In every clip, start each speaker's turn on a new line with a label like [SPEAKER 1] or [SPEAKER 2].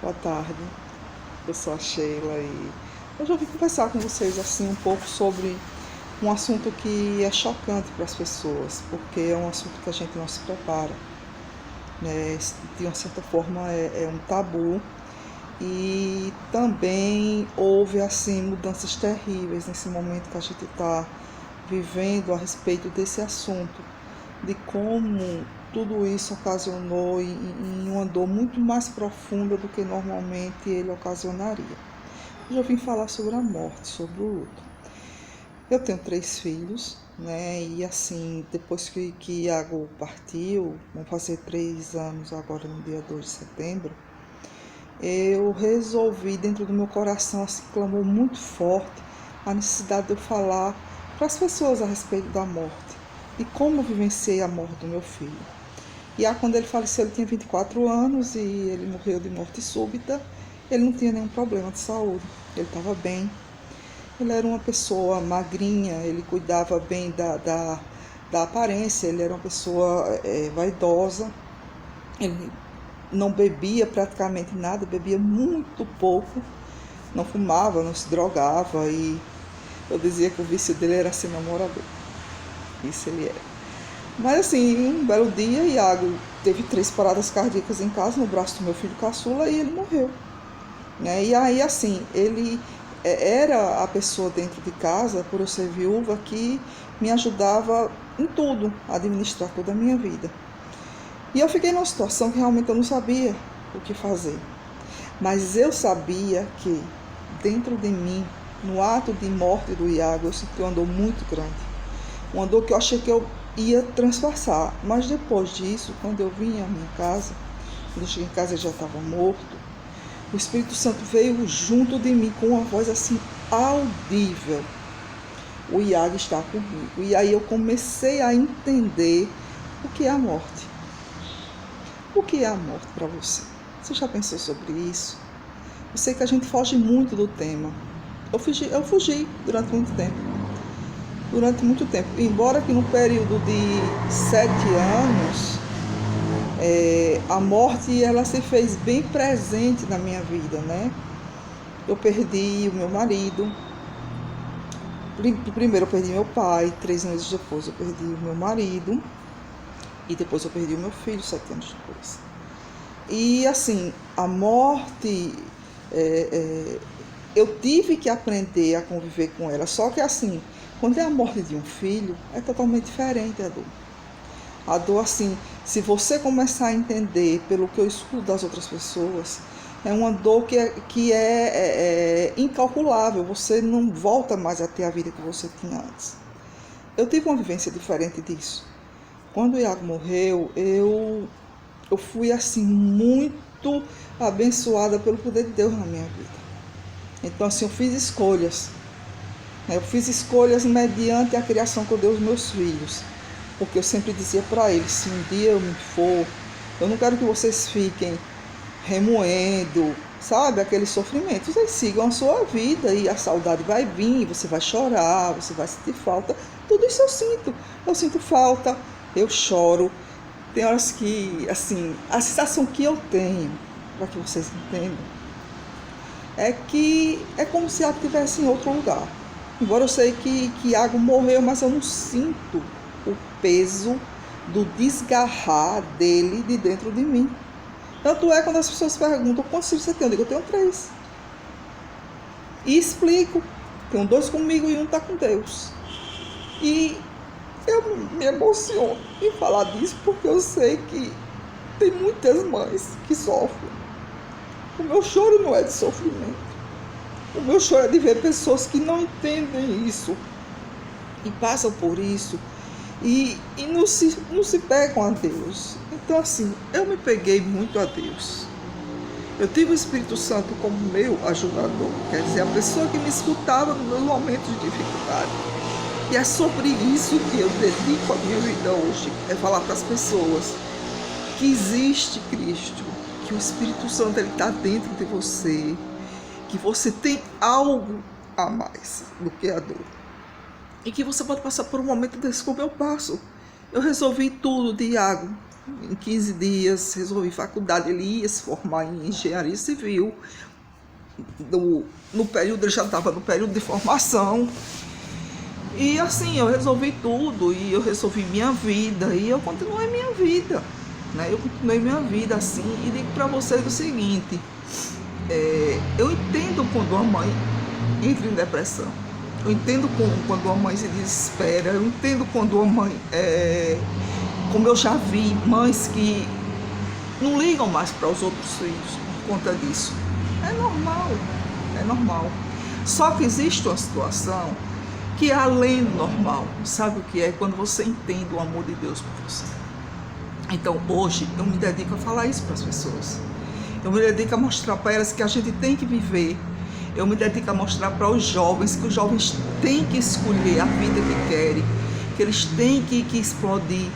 [SPEAKER 1] Boa tarde, eu sou a Sheila e eu já vim conversar com vocês assim um pouco sobre um assunto que é chocante para as pessoas, porque é um assunto que a gente não se prepara, né? De uma certa forma é um tabu e também houve assim mudanças terríveis nesse momento que a gente está vivendo a respeito desse assunto, de como tudo isso ocasionou em uma dor muito mais profunda do que normalmente ele ocasionaria. Eu já vim falar sobre a morte, sobre o luto. Eu tenho 3 filhos, né? E assim, depois que Iago partiu, vão fazer 3 anos agora no dia 2 de setembro, eu resolvi, dentro do meu coração, assim, clamou muito forte a necessidade de eu falar para as pessoas a respeito da morte e como eu vivenciei a morte do meu filho. E aí, quando ele faleceu, ele tinha 24 anos e ele morreu de morte súbita. Ele não tinha nenhum problema de saúde, ele estava bem. Ele era uma pessoa magrinha, ele cuidava bem da aparência, ele era uma pessoa vaidosa. Ele não bebia praticamente nada, bebia muito pouco, não fumava, não se drogava e eu dizia que o vício dele era ser namorador. Isso ele era. Mas assim, um belo dia, Iago teve 3 paradas cardíacas em casa, no braço do meu filho caçula, e ele morreu. Né? E aí, assim, ele era a pessoa dentro de casa, por eu ser viúva, que me ajudava em tudo, a administrar toda a minha vida. E eu fiquei numa situação que realmente eu não sabia o que fazer. Mas eu sabia que dentro de mim, no ato de morte do Iago, eu senti uma dor muito grande. Uma dor que eu achei que eu ia transpassar. Mas depois disso, quando eu vim à minha casa, quando eu cheguei em casa ele já estava morto, o Espírito Santo veio junto de mim com uma voz assim audível. O Iago está comigo. E aí eu comecei a entender o que é a morte. O que é a morte para você? Você já pensou sobre isso? Eu sei que a gente foge muito do tema. Eu fugi durante muito tempo. Embora que no período de 7 anos, a morte ela se fez bem presente na minha vida, né? Eu perdi o meu marido. Primeiro eu perdi meu pai, 3 meses depois eu perdi o meu marido. E depois eu perdi o meu filho, 7 anos depois. E assim, a morte, eu tive que aprender a conviver com ela. Só que assim, quando é a morte de um filho, é totalmente diferente a dor. A dor, assim, se você começar a entender pelo que eu escuto das outras pessoas, é uma dor que é incalculável. Você não volta mais a ter a vida que você tinha antes. Eu tive uma vivência diferente disso. Quando o Iago morreu, eu fui assim muito abençoada pelo poder de Deus na minha vida. Então assim, eu fiz escolhas. Eu fiz escolhas mediante a criação que eu dei aos meus filhos. Porque eu sempre dizia para eles, se um dia eu me for, eu não quero que vocês fiquem remoendo, sabe, aquele sofrimento. Vocês sigam a sua vida e a saudade vai vir, você vai chorar, você vai sentir falta. Tudo isso eu sinto. Eu sinto falta, eu choro. Tem horas que, assim, a sensação que eu tenho, para que vocês entendam, é que é como se ela estivesse em outro lugar. Embora eu sei que Iago morreu, mas eu não sinto o peso do desgarrar dele de dentro de mim. Tanto é quando as pessoas perguntam, quantos filhos você tem? Eu digo, eu tenho 3. E explico, tenho 2 comigo e um está com Deus. E eu me emociono em falar disso porque eu sei que tem muitas mães que sofrem. O meu choro não é de sofrimento. O meu choro é de ver pessoas que não entendem isso e passam por isso e não se pegam a Deus. Então assim, eu me peguei muito a Deus. Eu tive o Espírito Santo como meu ajudador, quer dizer, a pessoa que me escutava nos meus momentos de dificuldade. E é sobre isso que eu dedico a minha vida hoje, é falar para as pessoas que existe Cristo, que o Espírito Santo está dentro de você, que você tem algo a mais do que a dor. E que você pode passar por um momento desse como eu passo. Eu resolvi tudo de Iago. em 15 dias, resolvi faculdade. Ele ia se formar em engenharia civil. No período, ele já estava no período de formação. E assim, eu resolvi tudo, e eu resolvi minha vida, e eu continuei minha vida, né? Eu continuei minha vida assim, e digo para vocês o seguinte, eu entendo quando uma mãe entra em depressão, eu entendo quando uma mãe se desespera, eu entendo quando uma mãe, como eu já vi, mães que não ligam mais para os outros filhos por conta disso. É normal, é normal. Só que existe uma situação que é além do normal. Sabe o que é? Quando você entende o amor de Deus por você. Então hoje eu me dedico a falar isso para as pessoas. Eu me dedico a mostrar para elas que a gente tem que viver. Eu me dedico a mostrar para os jovens que os jovens têm que escolher a vida que querem, que eles têm que explodir.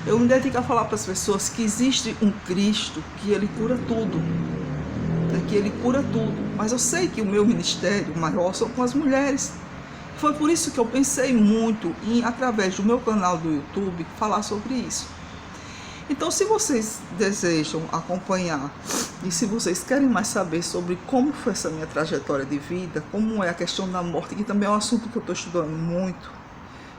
[SPEAKER 1] Eu me dedico a falar para as pessoas que existe um Cristo, que Ele cura tudo. Que Ele cura tudo. Mas eu sei que o meu ministério maior são com as mulheres. Foi por isso que eu pensei muito em, através do meu canal do YouTube, falar sobre isso. Então, se vocês desejam acompanhar e se vocês querem mais saber sobre como foi essa minha trajetória de vida, como é a questão da morte, que também é um assunto que eu estou estudando muito,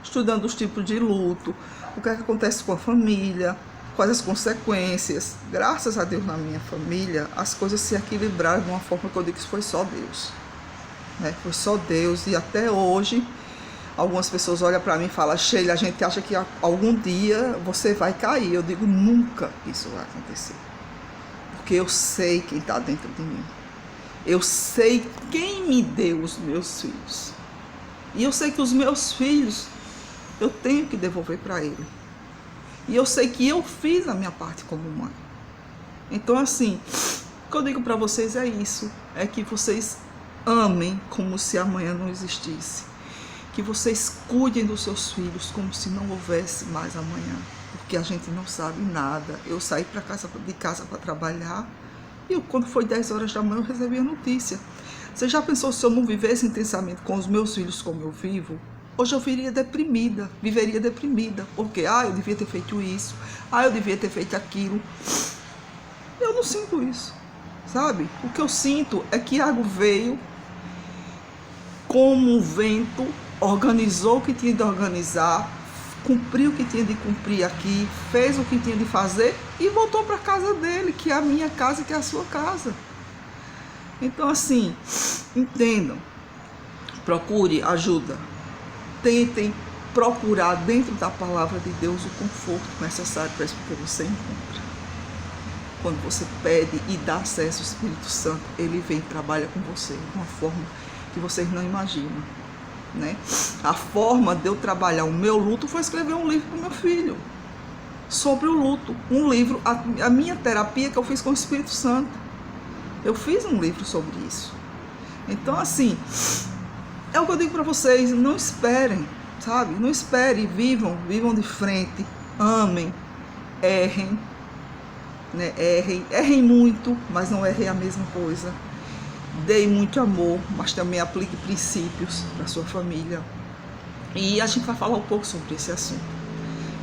[SPEAKER 1] estudando os tipos de luto, o que é que acontece com a família, quais as consequências. Graças a Deus, na minha família, as coisas se equilibraram de uma forma que eu digo que foi só Deus. Foi só Deus, e até hoje algumas pessoas olham para mim e falam: Sheila, a gente acha que algum dia você vai cair. Eu digo: nunca isso vai acontecer, porque eu sei quem está dentro de mim, eu sei quem me deu os meus filhos, e eu sei que os meus filhos eu tenho que devolver para Ele, e eu sei que eu fiz a minha parte como mãe. Então assim, o que eu digo para vocês é isso, é que vocês amem como se amanhã não existisse. Que vocês cuidem dos seus filhos como se não houvesse mais amanhã. Porque a gente não sabe nada. Eu saí de casa para trabalhar e quando foi 10 horas da manhã eu recebi a notícia. Você já pensou se eu não vivesse intensamente com os meus filhos como eu vivo? Hoje eu viveria deprimida. Porque, eu devia ter feito isso. Eu devia ter feito aquilo. Eu não sinto isso, sabe? O que eu sinto é que Iago veio como um vento, organizou o que tinha de organizar, cumpriu o que tinha de cumprir aqui, fez o que tinha de fazer e voltou para a casa dele, que é a minha casa e que é a sua casa. Então assim, entendam, procure ajuda, tentem procurar dentro da palavra de Deus o conforto necessário para isso que você encontra. Quando você pede e dá acesso ao Espírito Santo, Ele vem e trabalha com você de uma forma que vocês não imaginam, né? A forma de eu trabalhar o meu luto foi escrever um livro para o meu filho sobre o luto, um livro, a minha terapia que eu fiz com o Espírito Santo. Eu fiz um livro sobre isso. Então assim, é o que eu digo para vocês: não esperem, sabe? Não esperem, vivam de frente, amem, errem, né? Errem muito, mas não errem a mesma coisa. Dê muito amor, mas também aplique princípios para a sua família. E a gente vai falar um pouco sobre esse assunto.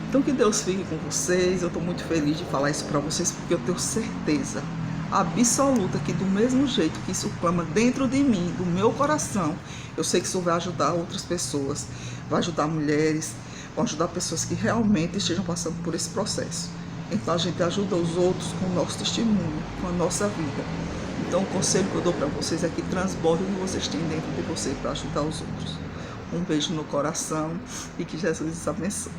[SPEAKER 1] Então que Deus fique com vocês. Eu estou muito feliz de falar isso para vocês, porque eu tenho certeza absoluta que do mesmo jeito que isso clama dentro de mim, do meu coração, eu sei que isso vai ajudar outras pessoas, vai ajudar mulheres, vai ajudar pessoas que realmente estejam passando por esse processo. Então a gente ajuda os outros com o nosso testemunho, com a nossa vida. Então o conselho que eu dou para vocês é que transbordem o que vocês têm dentro de você para ajudar os outros. Um beijo no coração e que Jesus os abençoe.